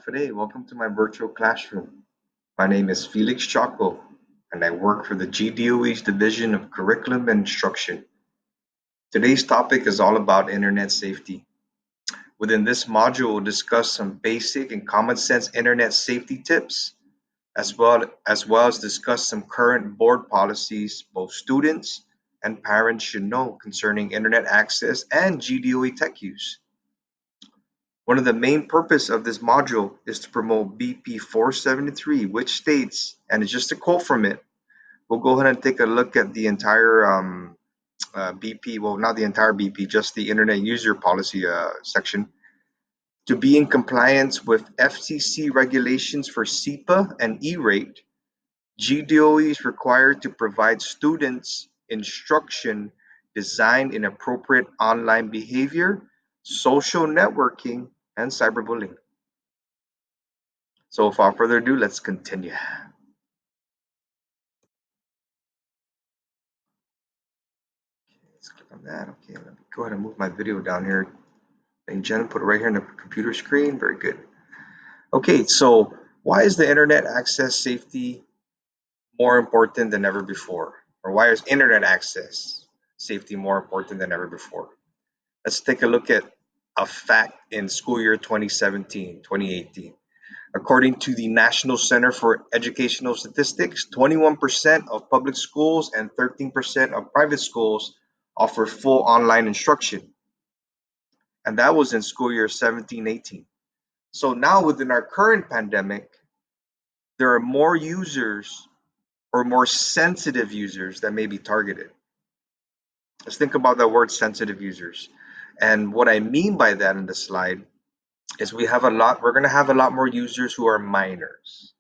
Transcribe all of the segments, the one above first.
Today, welcome to my virtual classroom. My name is Felix Chaco, and I work for the GDOE's Division of Curriculum and Instruction. Today's topic is all about internet safety. Within this module, we'll discuss some basic and common sense internet safety tips, as well as discuss some current board policies both students and parents should know concerning internet access and GDOE tech use. One of the main purpose of this module is to promote BP 473, which states, and it's just a quote from it. We'll go ahead and take a look at the entire BP, well, not the entire BP, just the Internet User Policy section. To be in compliance with FCC regulations for SEPA and E-rate, GDOE is required to provide students instruction designed in appropriate online behavior, social networking, and cyberbullying. So without further ado, let's continue. Let's click on that. Okay, let me go ahead and move my video down here. And Jen, put it right here on the computer screen. Very good. Okay, so why is the internet access safety more important than ever before? Or why is internet access safety more important than ever before? Let's take a look at a fact in school year 2017-2018. According to the National Center for Educational Statistics, 21% of public schools and 13% of private schools offer full online instruction. And that was in school year 17-18. So now within our current pandemic, there are more users or more sensitive users that may be targeted. Let's think about that word sensitive users. And what I mean by that in the slide is we're going to have a lot more users who are minors,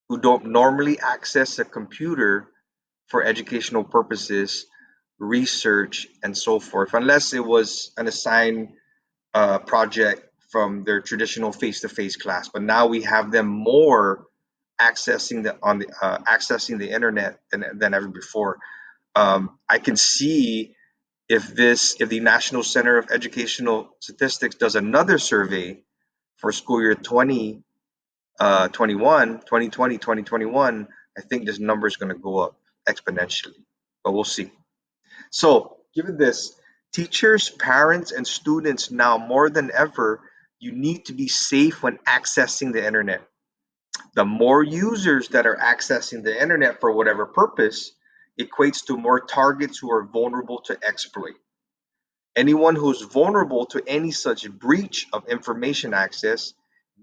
who don't normally access a computer for educational purposes, research, and so forth, unless it was an assigned project from their traditional face-to-face class. But now we have them more accessing the internet than ever before. I can see if the National Center of Educational Statistics does another survey for school year 2021, I think this number is going to go up exponentially, but we'll see. So, given this, teachers, parents, and students now more than ever, you need to be safe when accessing the internet. The more users that are accessing the internet for whatever purpose equates to more targets who are vulnerable to exploit. Anyone who's vulnerable to any such breach of information access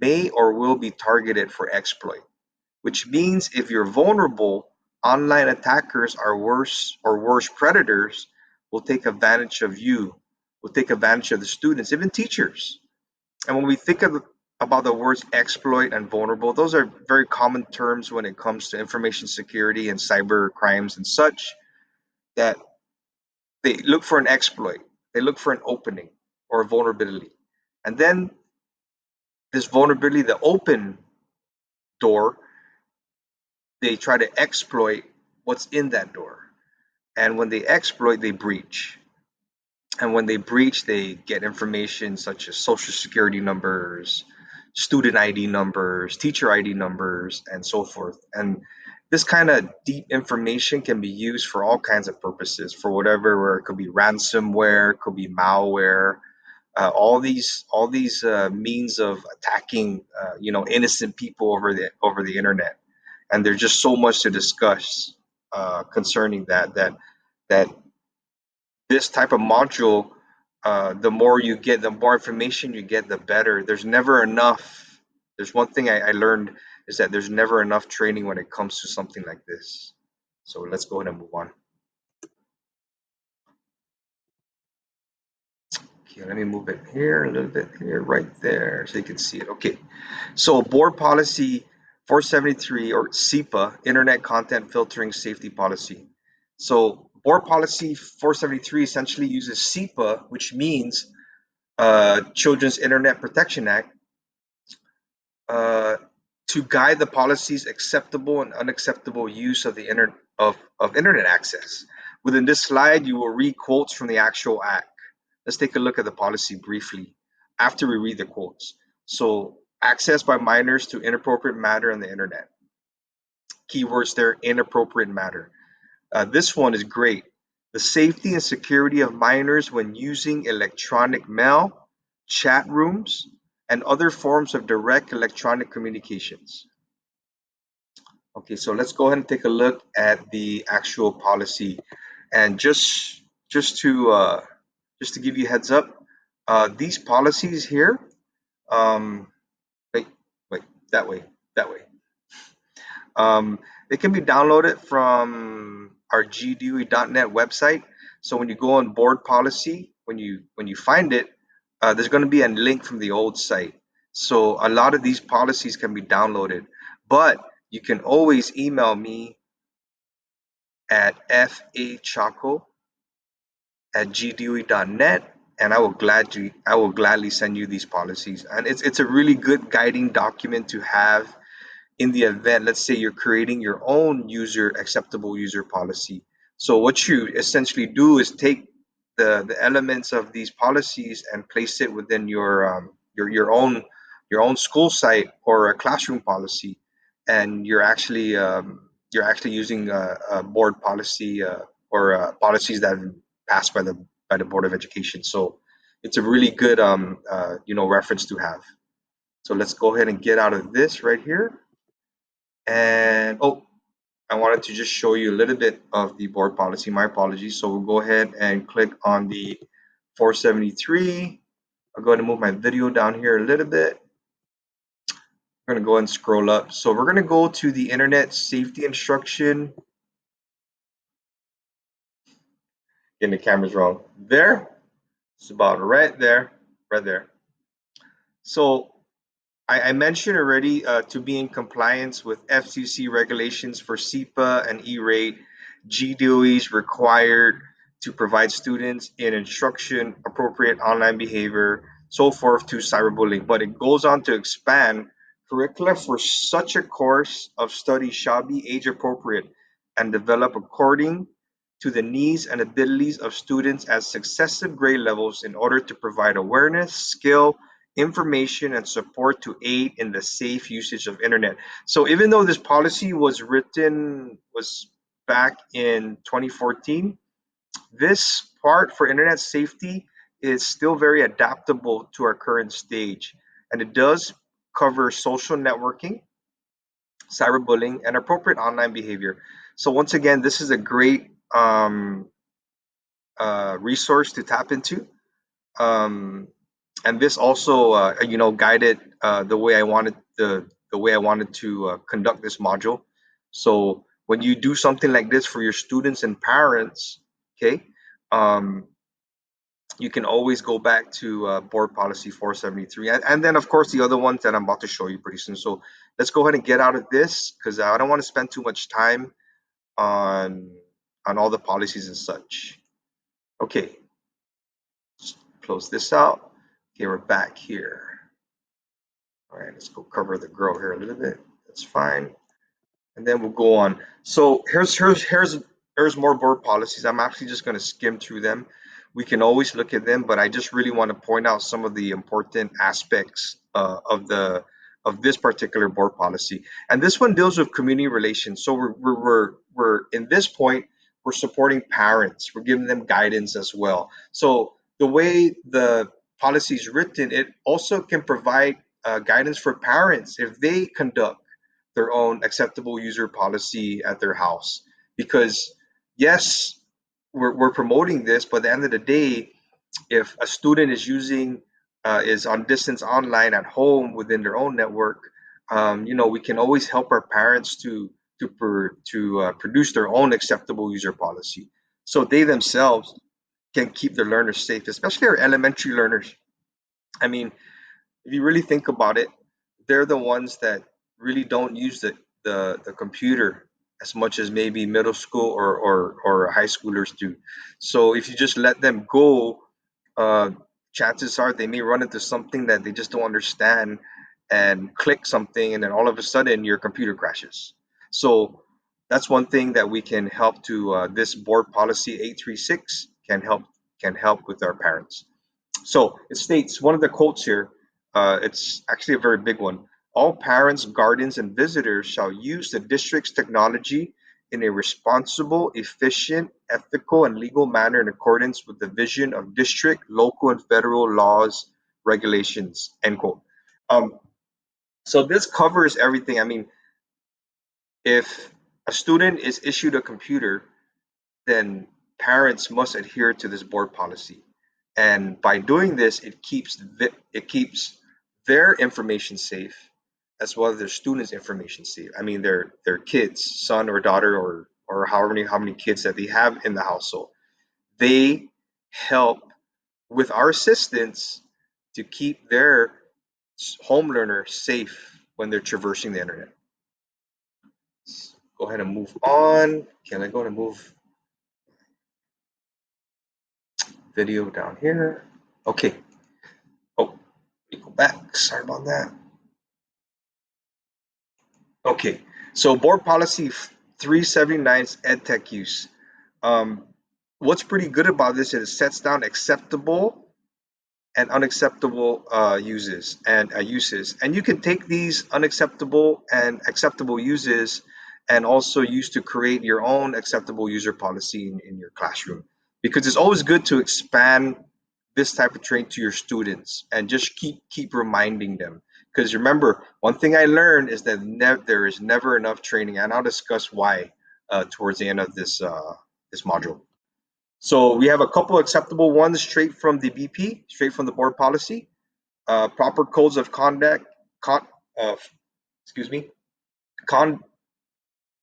may or will be targeted for exploit, which means if you're vulnerable, online attackers are worse predators will take advantage of you, will take advantage of the students, even teachers. And when we think about the words exploit and vulnerable, those are very common terms when it comes to information security and cyber crimes and such, that they look for an exploit, they look for an opening or a vulnerability. And then this vulnerability, the open door, they try to exploit what's in that door. And when they exploit, they breach. And when they breach, they get information such as social security numbers, student ID numbers, teacher ID numbers, and so forth. And this kind of deep information can be used for all kinds of purposes, for whatever, where it could be ransomware, it could be malware, all these means of attacking, innocent people over the internet. And there's just so much to discuss concerning that this type of module, the more you get, the more information you get, the better. There's never enough. There's one thing I learned is that there's never enough training when it comes to something like this. So let's go ahead and move on. Okay, let me move it here a little bit here, right there, so you can see it. Okay, so board policy 473 or SEPA, Internet Content Filtering Safety Policy. So board policy 473 essentially uses SEPA, which means Children's Internet Protection Act, uh, to guide the policy's acceptable and unacceptable use of of internet access. Within this slide, you will read quotes from the actual act. Let's take a look at the policy briefly after we read the quotes. So Access by minors to inappropriate matter on the internet. Keywords there, inappropriate matter. This one is great. The safety and security of minors when using electronic mail, chat rooms, and other forms of direct electronic communications. Okay, so let's go ahead and take a look at the actual policy. And just to give you a heads up, these policies here, um, wait, wait, that way, that way. Um, they can be downloaded from our gdui.net website. So when you go on board policy, when you find it, there's going to be a link from the old site. So a lot of these policies can be downloaded, but you can always email me at fachaco@gdui.net, and I will gladly send you these policies. And it's a really good guiding document to have in the event, let's say you're creating your own acceptable user policy. So what you essentially do is take the elements of these policies and place it within your own school site or a classroom policy, and you're actually using a board policy or policies that have been passed by the Board of Education. So it's a really good reference to have. So let's go ahead and get out of this right here. And oh, I wanted to just show you a little bit of the board policy. My apologies. So we'll go ahead and click on the 473. I'll go ahead and move my video down here a little bit. We're going to go ahead and scroll up. So we're going to go to the internet safety instruction. Getting the cameras wrong. There. It's about right there. Right there. So I mentioned already to be in compliance with FCC regulations for SEPA and E-rate, GDOE is required to provide students in instruction, appropriate online behavior, so forth to cyberbullying. But it goes on to expand curricula for such a course of study shall be age appropriate and develop according to the needs and abilities of students at successive grade levels in order to provide awareness, skill, information, and support to aid in the safe usage of internet. So even though this policy was back in 2014, this part for internet safety is still very adaptable to our current stage, and it does cover social networking, cyberbullying, and appropriate online behavior. So once again, this is a great resource to tap into. Um, and this also guided the way I wanted to conduct this module. So when you do something like this for your students and parents, okay, um, you can always go back to board policy 473, and then of course the other ones that I'm about to show you pretty soon. So let's go ahead and get out of this because I don't want to spend too much time on all the policies and such. Okay, close this out. Okay, we're back here. All right, let's go cover the girl here a little bit. That's fine. And then we'll go on. So here's more board policies. I'm actually just going to skim through them. We can always look at them, but I just really want to point out some of the important aspects of this particular board policy. And this one deals with community relations. So we're in this point, we're supporting parents. We're giving them guidance as well. So the way the policy is written, it also can provide guidance for parents if they conduct their own acceptable user policy at their house. Because yes, we're promoting this, but at the end of the day, if a student is on distance online at home within their own network, we can always help our parents to produce their own acceptable user policy, so they themselves can keep their learners safe, especially our elementary learners. I mean, if you really think about it, they're the ones that really don't use the computer as much as maybe middle school or high schoolers do. So if you just let them go, uh, chances are they may run into something that they just don't understand and click something, and then all of a sudden your computer crashes. So that's one thing that we can help to this board policy 836 can help with our parents. So it states one of the quotes here. It's actually a very big one. All parents, guardians, and visitors shall use the district's technology in a responsible, efficient, ethical, and legal manner in accordance with the vision of district, local, and federal laws, regulations. End quote. Um, so this covers everything. I mean, if a student is issued a computer, then parents must adhere to this board policy. And by doing this, it keeps their information safe as well as their students' information safe. I mean, their kids, son or daughter, or how many kids that they have in the household. They help with our assistance to keep their home learner safe when they're traversing the internet. Let's go ahead and move on. Can I go and move video down here? Okay. Oh, let me go back. Sorry about that. Okay. So board policy 379 is EdTech use. Um, what's pretty good about this is it sets down acceptable and unacceptable uses, and you can take these unacceptable and acceptable uses and also use to create your own acceptable user policy in your classroom, because it's always good to expand this type of training to your students and just keep reminding them, because remember, one thing I learned is that there is never enough training, and I'll discuss why towards the end of this module. So we have a couple acceptable ones straight from the BP, straight from the board policy. Proper codes of conduct, con, uh, excuse me, con,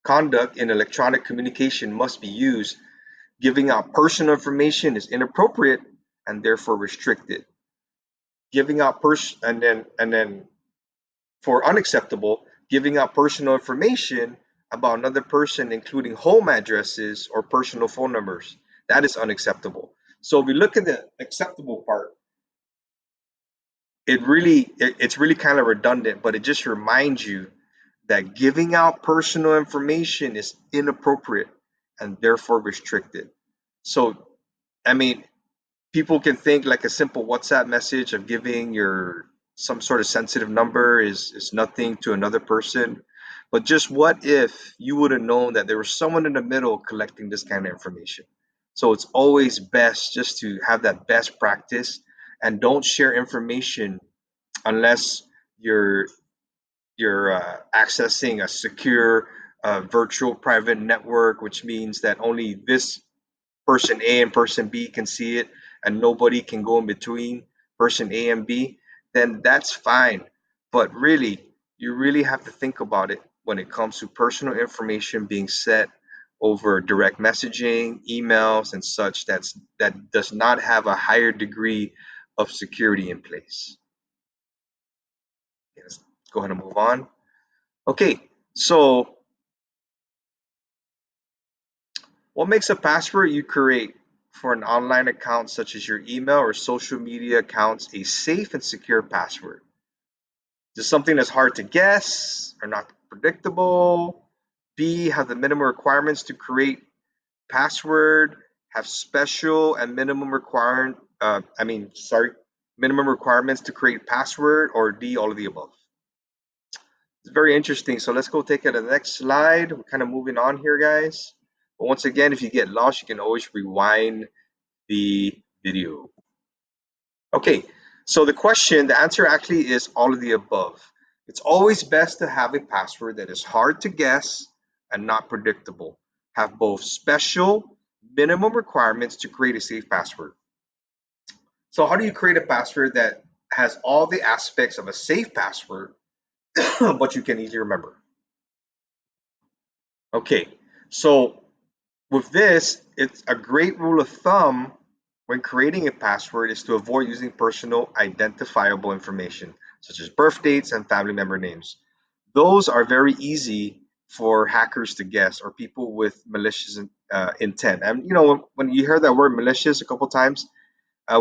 conduct in electronic communication must be used. Giving out personal information is inappropriate and therefore restricted. Giving out and then for unacceptable, giving out personal information about another person, including home addresses or personal phone numbers, that is unacceptable. So if we look at the acceptable part, it's really kind of redundant, but it just reminds you that giving out personal information is inappropriate and therefore restricted. So, I mean, people can think like a simple WhatsApp message of giving your some sort of sensitive number is nothing to another person. But just what if you would have known that there was someone in the middle collecting this kind of information? So it's always best just to have that best practice and don't share information unless you're accessing a secure virtual private network, which means that only this person A and person B can see it, and nobody can go in between person A and B, then that's fine. But really, you really have to think about it when it comes to personal information being set over direct messaging, emails, and such. That does not have a higher degree of security in place. Let's go ahead and move on. Okay, so what makes a password you create for an online account such as your email or social media accounts a safe and secure password? Is this something that's hard to guess or not predictable? B, have the minimum requirements to create password, have special and minimum requirement, minimum requirements to create password, or D, all of the above? It's very interesting. So let's go take it to the next slide. We're kind of moving on here, guys. But once again, if you get lost, you can always rewind the video. Okay, so the answer actually is all of the above. It's always best to have a password that is hard to guess and not predictable. Have both special minimum requirements to create a safe password. So how do you create a password that has all the aspects of a safe password, but you can easily remember? Okay, so with this, it's a great rule of thumb when creating a password is to avoid using personal identifiable information, such as birth dates and family member names. Those are very easy for hackers to guess or people with malicious intent. And when you hear that word malicious a couple times,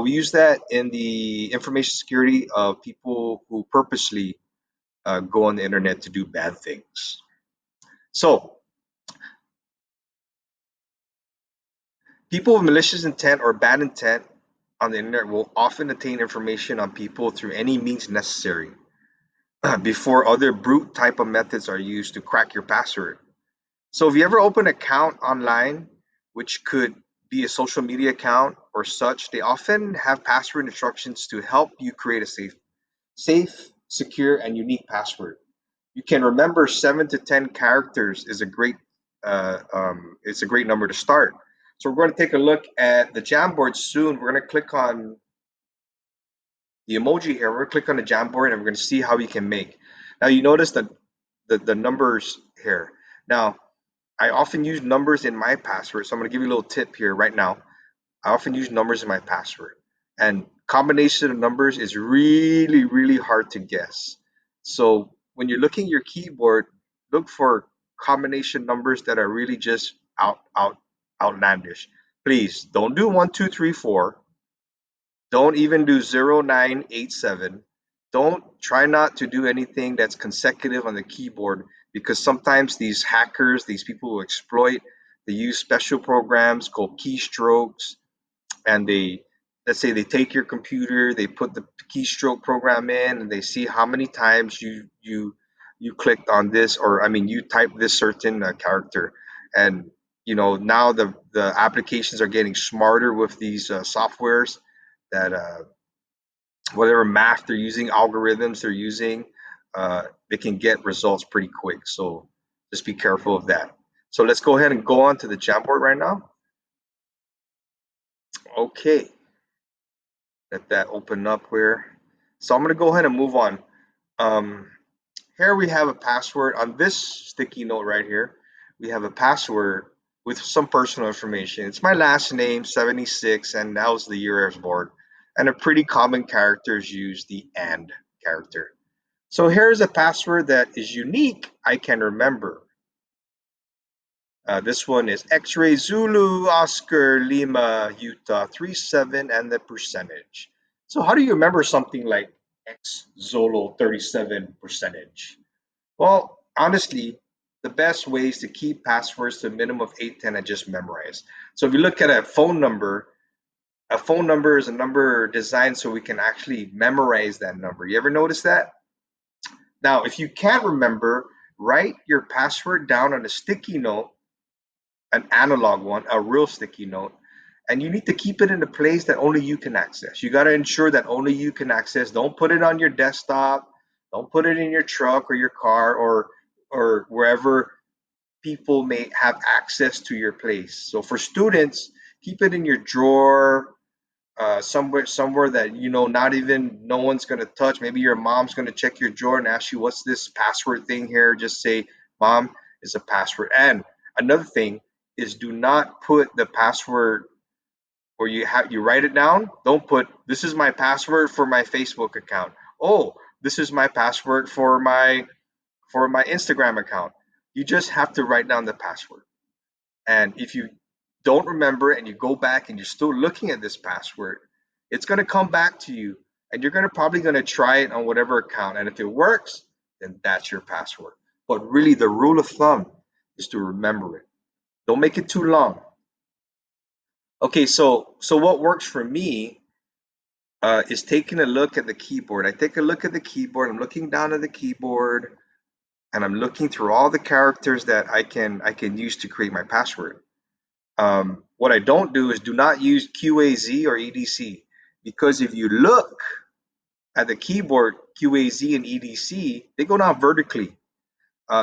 we use that in the information security of people who purposely go on the internet to do bad things. So people with malicious intent or bad intent on the internet will often attain information on people through any means necessary before other brute type of methods are used to crack your password. So if you ever open an account online, which could be a social media account or such, they often have password instructions to help you create a safe, secure, and unique password. You can remember 7 to 10 characters is a great it's a great number to start. So we're going to take a look at the Jamboard soon. We're going to click on the emoji here. We're going to click on the Jamboard and we're going to see how we can make. Now you notice that the numbers here. Now I often use numbers in my password, so I'm going to give you a little tip here right now. I often use numbers in my password, and combination of numbers is really hard to guess. So when you're looking at your keyboard, look for combination numbers that are really just outlandish. Please don't do 1 2 3 4. Don't even do 0987. Don't try not to do anything that's consecutive on the keyboard because sometimes these hackers, these people who exploit, they use special programs called keystrokes, and they, let's say they take your computer, they put the keystroke program in and they see how many times you clicked on this, or I mean you typed this certain character. And now the applications are getting smarter with these softwares that whatever math they're using, algorithms they're using, they can get results pretty quick. So just be careful of that. So let's go ahead and go on to the Jamboard right now. Okay, let that open up here. So I'm going to go ahead and move on. Um, Here we have a password on this sticky note right here. We have a password with some personal information. It's my last name, 76, and that was the year I was born. And a pretty common character is used, the and character. So here's a password that is unique, I can remember. This one is X-ray Zulu Oscar Lima Utah 37 and the percentage. So how do you remember something like X Zolo 37 percentage? Well, honestly, the best way is to keep passwords to a minimum of 810 and just memorize. So if you look at a phone number is a number designed so we can actually memorize that number. You ever notice that? Now, if you can't remember, write your password down on a sticky note, an analog one, a real sticky note, and you need to keep it in a place that only you can access. You got to ensure that only you can access. Don't put it on your desktop. Don't put it in your truck or your car or wherever people may have access to your place. So for students, keep it in your drawer, somewhere that not even no one's gonna touch. Maybe your mom's gonna check your drawer and ask you, "What's this password thing here?" Just say, "Mom, is a password." And another thing is, do not put the password or you write it down. Don't put, "This is my password for my Facebook account." Oh, this is my password for my Instagram account. You just have to write down the password. And if you don't remember and you go back and you're still looking at this password, it's going to come back to you and you're probably going to try it on whatever account. And if it works, then that's your password. But really, the rule of thumb is to remember it. Don't make it too long. Okay, so what works for me is taking a look at the keyboard. I take a look at the keyboard. I'm looking down at the keyboard and I'm looking through all the characters that I can use to create my password. What I don't do is do not use QAZ or EDC, because if you look at the keyboard, QAZ and EDC, they go down vertically.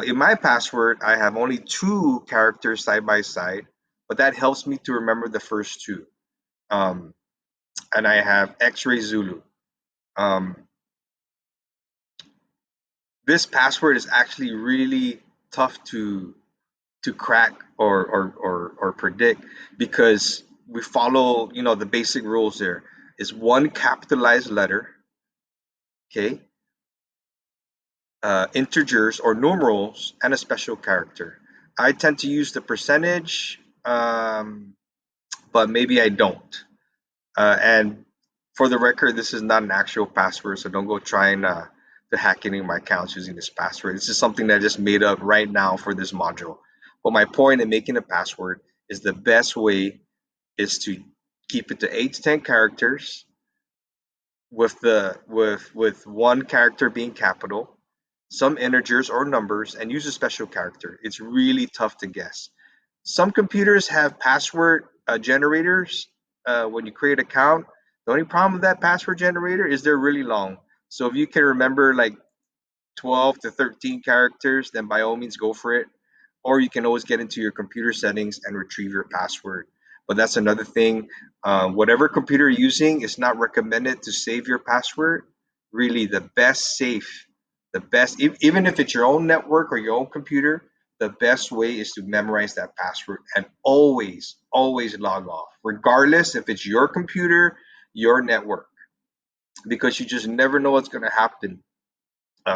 In my password, I have only two characters side by side, but that helps me to remember the first two. Um, and I have X-ray Zulu. Um, this password is actually really tough to crack or predict, because we follow the basic rules. There is one capitalized letter, okay, integers or numerals, and a special character. I tend to use the percentage, but maybe I don't. And for the record, this is not an actual password, so don't go trying to hack any of my accounts using this password. This is something that I just made up right now for this module. But my point in making a password is the best way is to Keep it to 8 to 10 characters, with one character being capital, some integers or numbers, and use a special character. It's really tough to guess. Some computers have password generators when you create an account. The only problem with that password generator is they're really long. So if you can remember like 12 to 13 characters, then by all means go for it. Or you can always get into your computer settings and retrieve your password. But that's another thing. Whatever computer you're using, it's not recommended to save your password. Really, the best safe, the best, even if it's your own network or your own computer, the best way is to memorize that password and always, always log off, regardless if it's your computer, your network, because you just never know what's going to happen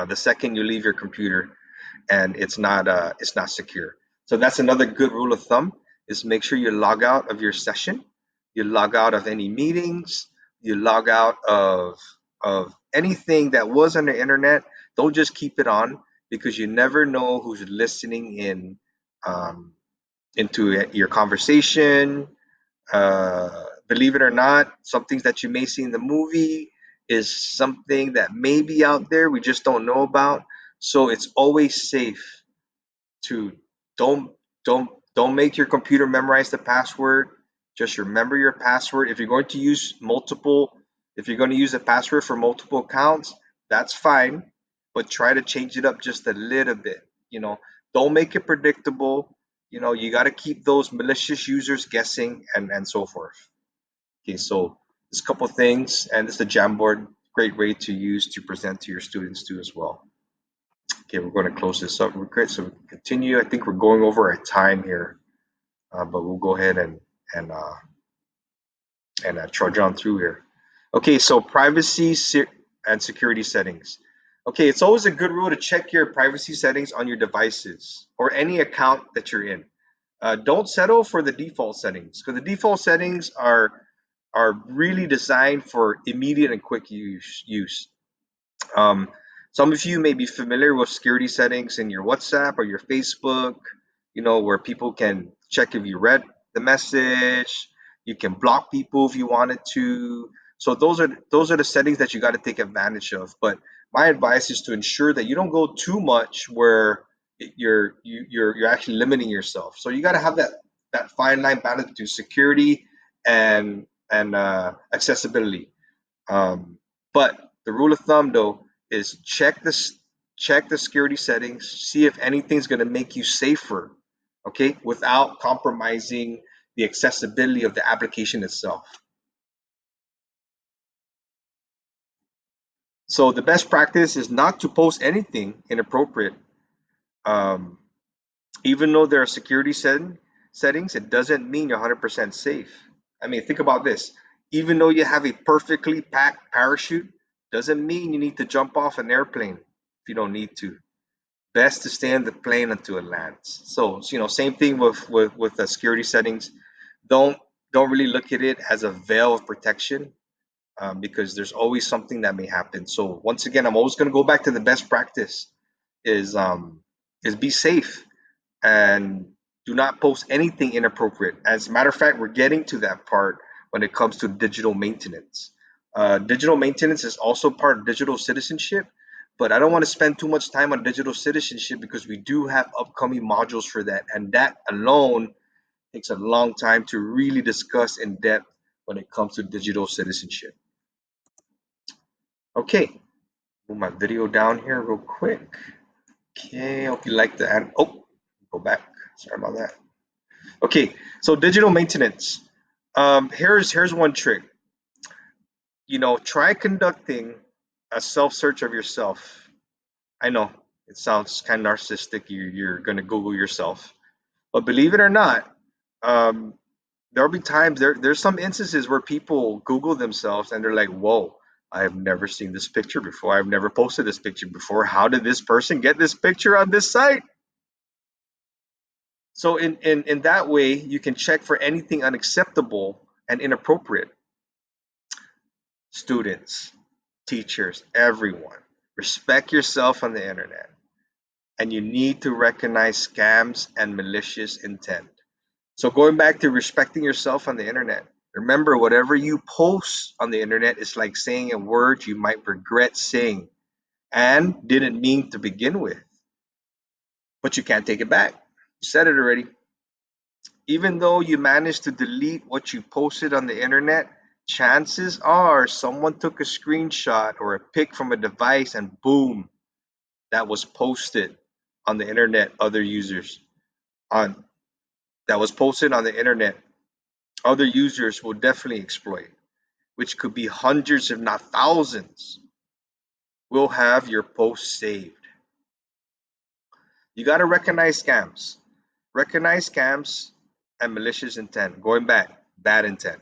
the second you leave your computer and it's not secure. So that's another good rule of thumb is make sure you log out of your session, you log out of any meetings, you log out of anything that was on the internet. Don't just keep it on because you never know who's listening in um, into your conversation. Believe it or not, some things that you may see in the movie is something that may be out there we just don't know about. So it's always safe to don't don't make your computer memorize the password. Just remember your password. If you're going to use multiple, if you're going to use a password for multiple accounts, that's fine, but try to change it up just a little bit. You know, don't make it predictable. You know, you got to keep those malicious users guessing and so forth. Okay, so there's a couple things, and this is the Jamboard, great way to use to present to your students too as well. Okay, we're going to close this up real quick so we can continue. I think we're going over our time here, but we'll go ahead and uh, and trudge on through here. Okay, so and security settings. Okay, it's always a good rule to check your privacy settings on your devices or any account that you're in. Don't settle for the default settings because the default settings are really designed for immediate and quick use. Um, some of you may be familiar with security settings in your WhatsApp or your Facebook, where people can check if you read the message. You can block people if you wanted to. So those are the settings that you got to take advantage of. But my advice is to ensure that you don't go too much where you're actually limiting yourself. So you got to have that fine line balance between security and accessibility. But the rule of thumb though is check the security settings, see if anything's going to make you safer, okay, without compromising the accessibility of the application itself. So the best practice is not to post anything inappropriate. Um, Even though there are settings, it doesn't mean you're 100% safe. I mean, think about this. Even though you have a perfectly packed parachute, doesn't mean you need to jump off an airplane if you don't need to. Best to stay in the plane until it lands. So, same thing with the security settings. Don't don't really look at it as a veil of protection because there's always something that may happen. So once again, I'm always going to go back to the best practice is um, is be safe and do not post anything inappropriate. As a matter of fact, we're getting to that part when it comes to digital maintenance. Digital maintenance is also part of digital citizenship, but I don't want to spend too much time on digital citizenship because we do have upcoming modules for that, and that alone takes a long time to really discuss in depth when it comes to digital citizenship. Okay, move my video down here real quick. Okay, hope you like the and oh, go back. Sorry about that. Okay, so digital maintenance. Here's one trick. Try conducting a self search of yourself. I know it sounds kind of narcissistic. You're gonna Google yourself, but believe it or not, um, there'll be times there's some instances where people Google themselves and they're like, "Whoa, I have never seen this picture before. I've never posted this picture before. How did this person get this picture on this site?" So in that way, you can check for anything unacceptable and inappropriate. Students, teachers, everyone, respect yourself on the internet, and you need to recognize scams and malicious intent. So going back to respecting yourself on the internet, Remember, whatever you post on the internet is like saying a word you might regret saying and didn't mean to begin with, but you can't take it back. You said it already. Even though you managed to delete what you posted on the internet, chances are someone took a screenshot or a pic from a device and boom, that was posted on the internet. Other users on that was posted on the internet, other users will definitely exploit, which could be hundreds, if not thousands, will have your post saved. You got to recognize scams and malicious intent. Going back, bad intent.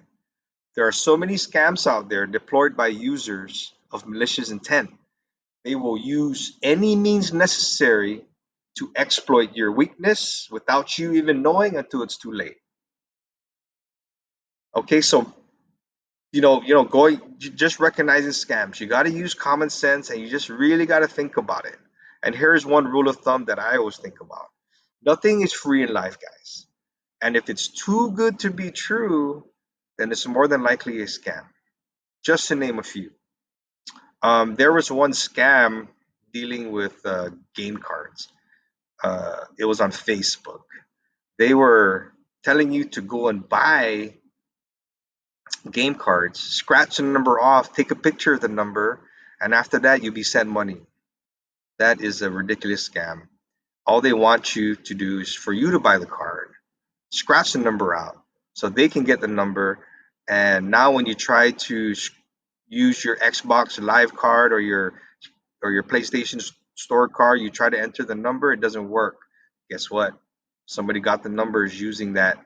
There are so many scams out there deployed by users of malicious intent. They will use any means necessary to exploit your weakness without you even knowing until it's too late. Okay, so going just recognizing scams. You got to use common sense, and you just really got to think about it. And here's one rule of thumb that I always think about: nothing is free in life, guys. And if it's too good to be true, then it's more than likely a scam. Just to name a few. There was one scam dealing with game cards. It was on Facebook. They were telling you to go and buy game cards, scratch the number off, take a picture of the number, and after that, you'll be sent money. That is a ridiculous scam. All they want you to do is for you to buy the card, scratch the number out so they can get the number. And now, when you try to use your Xbox Live card or your PlayStation Store card, you try to enter the number, it doesn't work. Guess what? Somebody got the numbers using that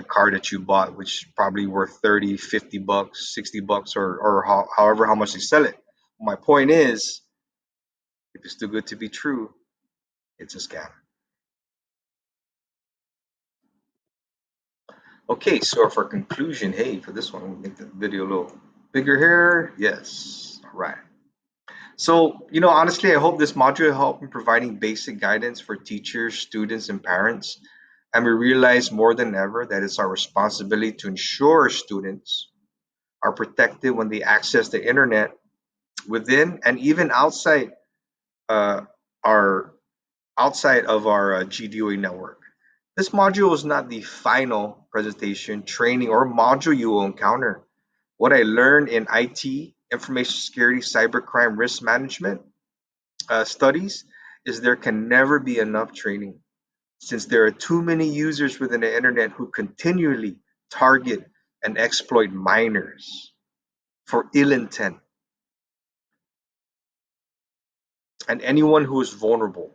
card that you bought, which is probably worth 30, 50 bucks, 60 bucks, or however how much they sell it. My point is, if it's too good to be true, it's a scam. Okay, so for conclusion, hey, for this one, I'm gonna make the video a little bigger here. Yes. All right. So, honestly, I hope this module helped in providing basic guidance for teachers, students, and parents. And we realize more than ever that it's our responsibility to ensure students are protected when they access the internet within and even uh, our outside of our GDOA network. This module is not the final presentation, training, or module you will encounter. What I learned in IT, information security, cybercrime, risk management studies is there can never be enough training since there are too many users within the internet who continually target and exploit minors for ill intent and anyone who is vulnerable.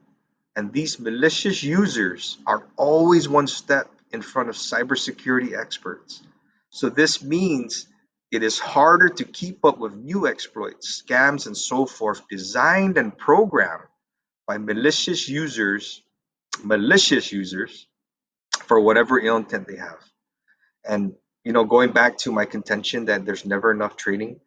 And these malicious users are always one step in front of cybersecurity experts. So this means it is harder to keep up with new exploits, scams, and so forth, designed and programmed by malicious users for whatever ill intent they have. And going back to my contention that there's never enough training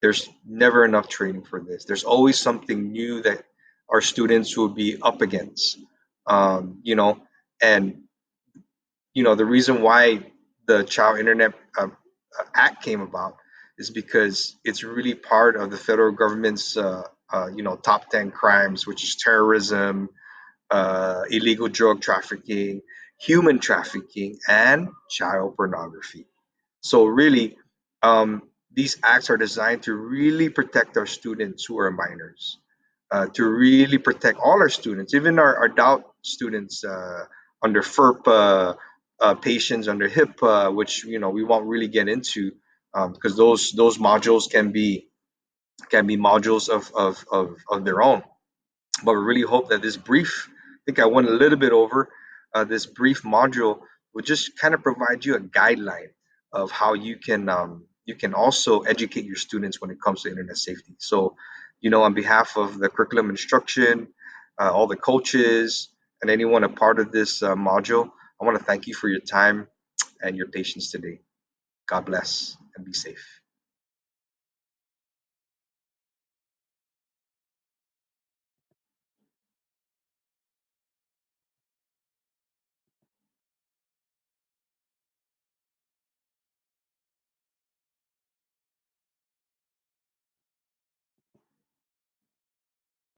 for this. There's always something new that our students will be up against. Um, you know, and the reason why the Child Internet Act came about is because it's really part of the federal government's top 10 crimes, which is terrorism, illegal drug trafficking, human trafficking, and child pornography. So really, these acts are designed to really protect our students who are minors, to really protect all our students, even our adult students under FERPA, patients under HIPAA, which we won't really get into because those modules can be modules of their own. But we really hope that this brief, I think I went a little bit over, this brief module will just kind of provide you a guideline of how you can also educate your students when it comes to internet safety. So, on behalf of the curriculum instruction, all the coaches, and anyone a part of this module, I want to thank you for your time and your patience today. God bless and be safe.